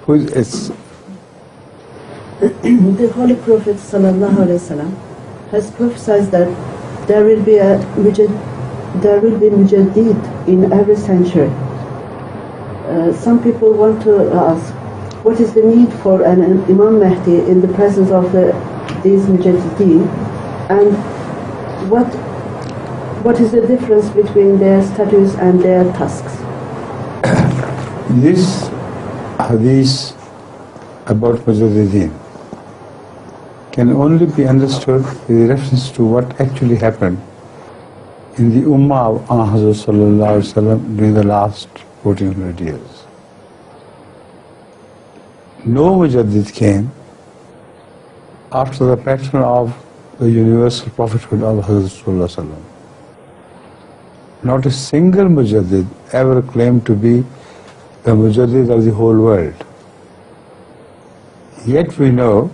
who is The Holy Prophet ﷺ has prophesied that there will be Mujaddid in every century. Some people want to ask, what is the need for an Imam Mahdi in the presence of these Mujaddideen, and what is the difference between their status and their tasks? This hadith about Mujaddideen can only be understood with reference to what actually happened in the Ummah of Hazrat Sallallahu Alaihi Wasallam during the last 1400 years. No Mujaddid came after the pattern of the universal prophethood of Hazrat Sallallahu Alaihi Wasallam. Not a single Mujaddid ever claimed to be the Mujaddid of the whole world. Yet we know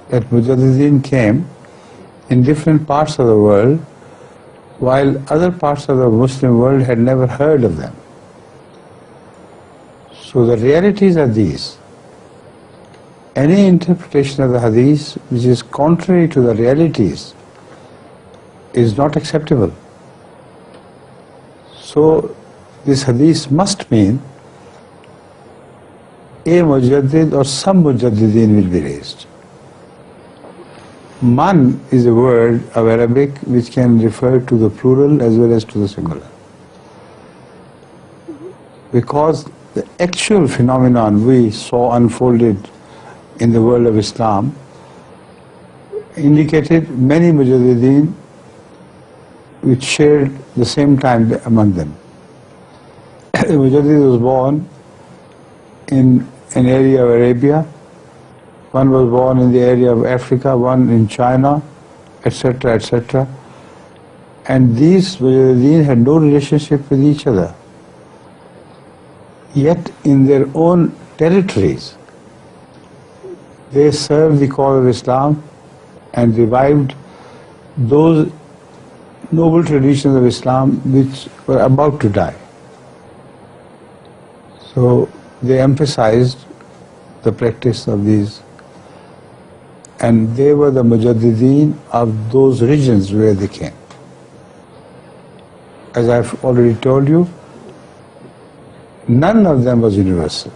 that Mujaddideen came in different parts of the world, while other parts of the Muslim world had never heard of them. So the realities are these. Any interpretation of the hadith which is contrary to the realities is not acceptable. So this hadith must mean a Mujaddid or some Mujaddideen will be raised. Man is a word of Arabic which can refer to the plural as well as to the singular. Because the actual phenomenon we saw unfolded in the world of Islam indicated many Mujaddideen which shared the same time among them. The Mujaddid was born in an area of Arabia, one was born in the area of Africa, one in China, etc., etc. And these Mujaddideen had no relationship with each other. Yet in their own territories, they served the cause of Islam and revived those noble traditions of Islam which were about to die. So they emphasized the practice of these, and they were the Mujaddideen of those regions where they came. As I've already told you, none of them was universal,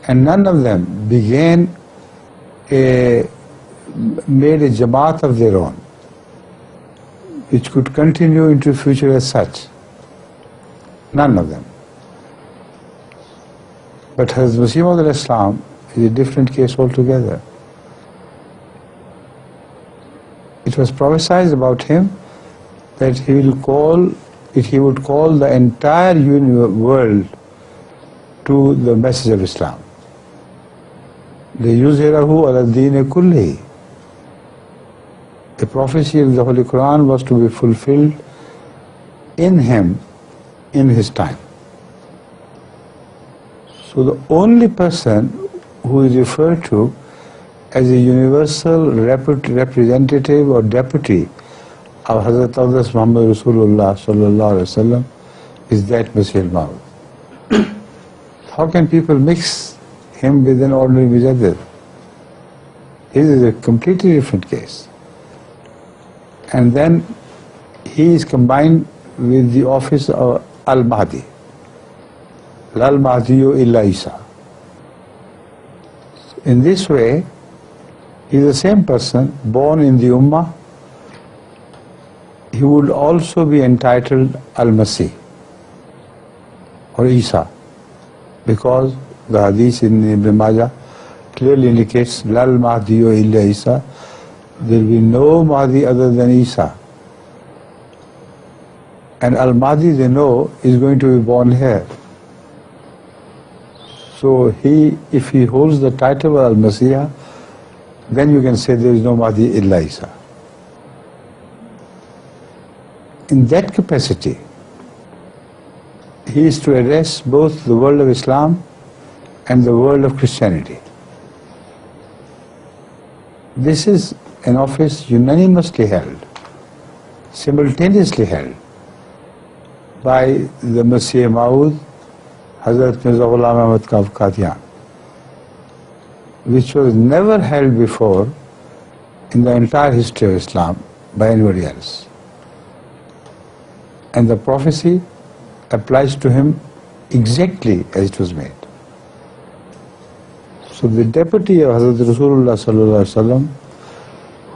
and none of them made a Jamaat of their own, which could continue into the future as such. None of them. But Hazrat Masih Islam is a different case altogether. It was prophesied about him that he would call the entire world to the message of Islam. لِيُظْهِرَهُ عَلَى الدِّينِ كُلِّهِ. The prophecy of the Holy Quran was to be fulfilled in him, in his time. So the only person who is referred to as a universal representative or deputy of Hazrat Muhammad Rasulullah sallallahu alaihi wasallam is that Masih al-Maud. How can people mix him with an ordinary Mujaddid? This is a completely different case. And then he is combined with the office of Al-Mahdi. Lal Mahdiyu illa Isa. In this way, he is the same person born in the Ummah. He would also be entitled Al-Masih or Isa, because the hadith in Ibn Majah clearly indicates Lal Mahdiyu illa Isa. There will be no Mahdi other than Isa. And Al-Mahdi, they know, is going to be born here. So if he holds the title of Al-Masih, then you can say there is no Mahdi illa Isa. In that capacity, he is to address both the world of Islam and the world of Christianity. This is an office unanimously held, simultaneously held by the Masih Maud, Hazrat Mirza Ghulam Ahmad Qadiani, which was never held before in the entire history of Islam by anybody else. And the prophecy applies to him exactly as it was made. So the deputy of Hazrat Rasulullah sallallahu alaihi wasallam,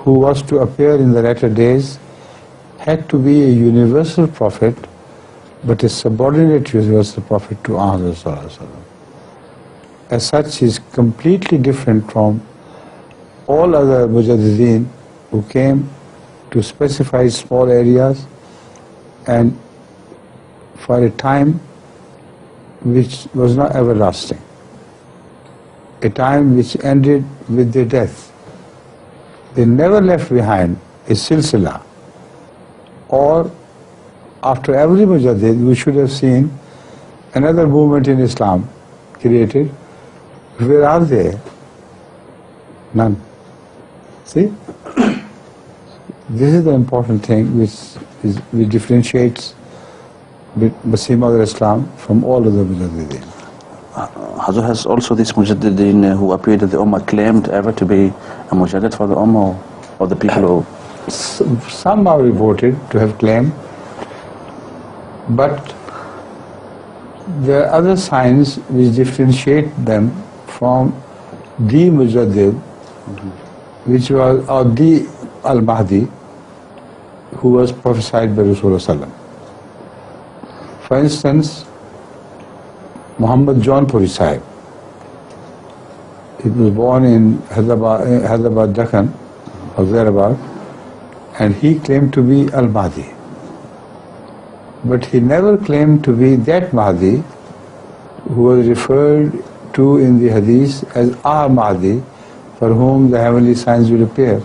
who was to appear in the latter days, had to be a universal prophet, but a subordinate universal prophet to Hazrat sallallahu alaihi wasallam. As such, he is completely different from all other Mujaddideen who came to specify small areas and for a time which was not everlasting, a time which ended with their death. They never left behind a silsila, or after every Mujaddid we should have seen another movement in Islam created. Where are they? None. See? This is the important thing which differentiates Masih al-Islam from all other Mujaddideen. Hazrat, has also this Mujaddideen who appeared in the Ummah claimed ever to be a Mujaddid for the Ummah, or the people who... Some are reported to have claimed, but there are other signs which differentiate them from the Mujaddid, which was, or the Al-Mahdi, who was prophesied by Rasulullah sallallahu alaihi wasallam. For instance, Imam Jhonpuri Sahib, he was born in Hyderabad, Deccan, or thereabout, and he claimed to be Al-Mahdi. But he never claimed to be that Mahdi who was referred to in the Hadith as our Mahdi, for whom the heavenly signs will appear,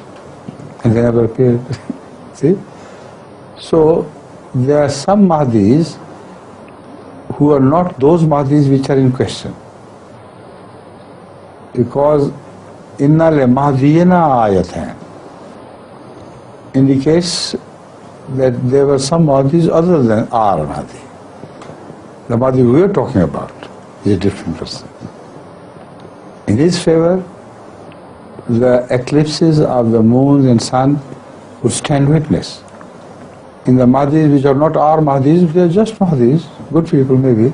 and they never appeared. See? So there are some Mahdis who are not those Mahdis which are in question, because inna le Mahdiyina ayatan indicates that there were some Mahdis other than our Mahdi. The Mahdi we are talking about is a different person. In his favor, the eclipses of the moon and sun would stand witness. In the Mahdis which are not our Mahdis, they are just Mahdis, good people maybe,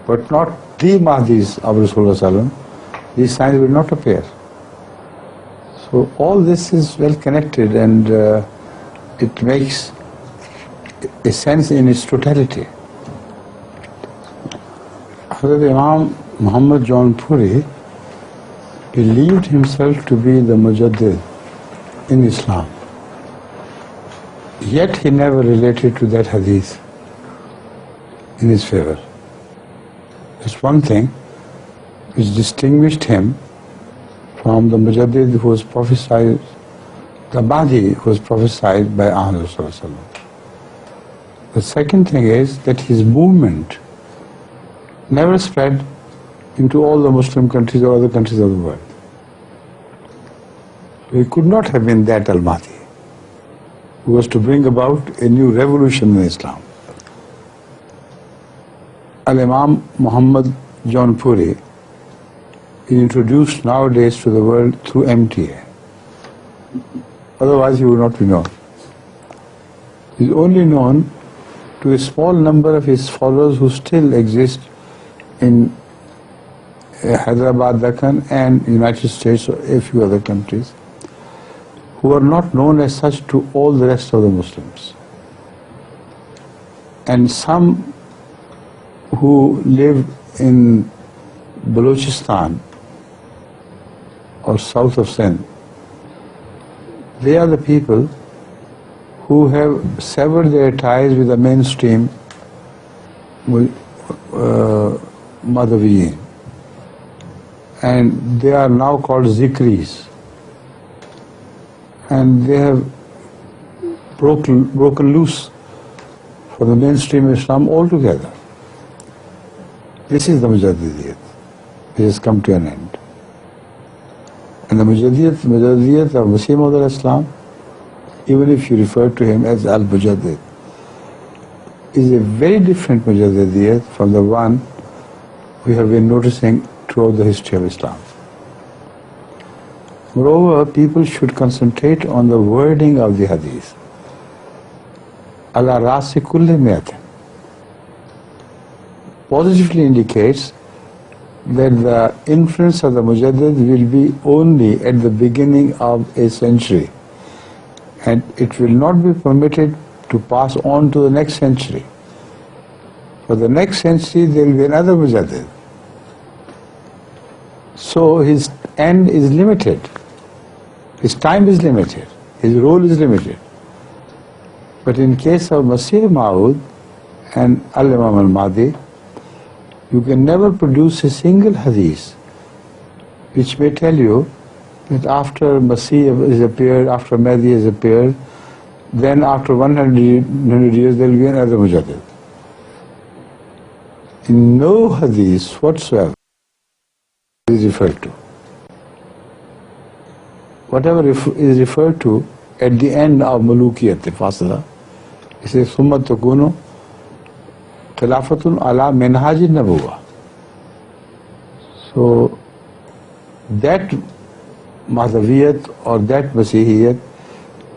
but not the Mahdis of Rasulullah sallallahu alaihi wasallam, these signs will not appear. So all this is well connected, and it makes a sense in its totality. Hazrat Imam Muhammad Jhonpuri believed himself to be the Mujaddid in Islam, yet he never related to that hadith in his favor. That's one thing which distinguished him from the Mujaddid who was prophesied, the Mahdi who was prophesied by Rasulullah. The second thing is that his movement never spread into all the Muslim countries or other countries of the world. He could not have been that Al-Mahdi who was to bring about a new revolution in Islam. Al-Imam Muhammad Jhonpuri is introduced nowadays to the world through MTA. Otherwise he would not be known. He is only known to a small number of his followers who still exist in Hyderabad, Deccan, and United States or a few other countries, who are not known as such to all the rest of the Muslims. And some who live in Balochistan or south of Sindh, they are the people who have severed their ties with the mainstream Madhaviyin, and they are now called Zikris, and they have broken loose for the mainstream Islam altogether. This is the Mujaddidiyat. It has come to an end. And the Mujaddidiyat of Masih al-Islam, even if you refer to him as Al-Mujaddid, is a very different Mujaddidiyat from the one we have been noticing throughout the history of Islam. Moreover, people should concentrate on the wording of the hadith. Ala rasi kulli mi'atin positively indicates that the influence of the Mujaddid will be only at the beginning of a century, and it will not be permitted to pass on to the next century. For the next century there will be another Mujaddid. So his end is limited, his time is limited, his role is limited. But in case of Masih Maud and Al-Imam al-Mahdi, you can never produce a single hadith which may tell you that after Masih has appeared, after Mahdi has appeared, then after 100 years there will be another Mujaddid. In no hadith whatsoever is referred to. Whatever is referred to at the end of Mulukiyat Fasila, it says Summa Takunu Khilafatun ala Minhaj Nabuwa. So that Mahdaviyat or that Masihiyat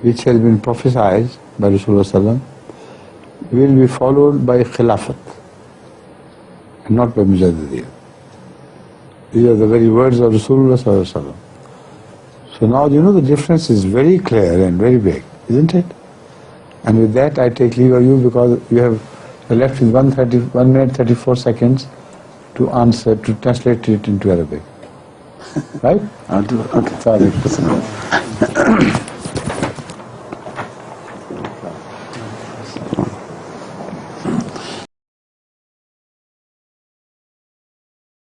which has been prophesied by Rasulullah will be followed by Khilafat and not by Mujaddidiyya. These are the very words of Rasulullah. So now you know the difference is very clear and very big, isn't it? And with that I take leave of you because you have left with 1 minute 34 seconds to answer, to translate it into Arabic. Right? I'll do it. Okay. Sorry.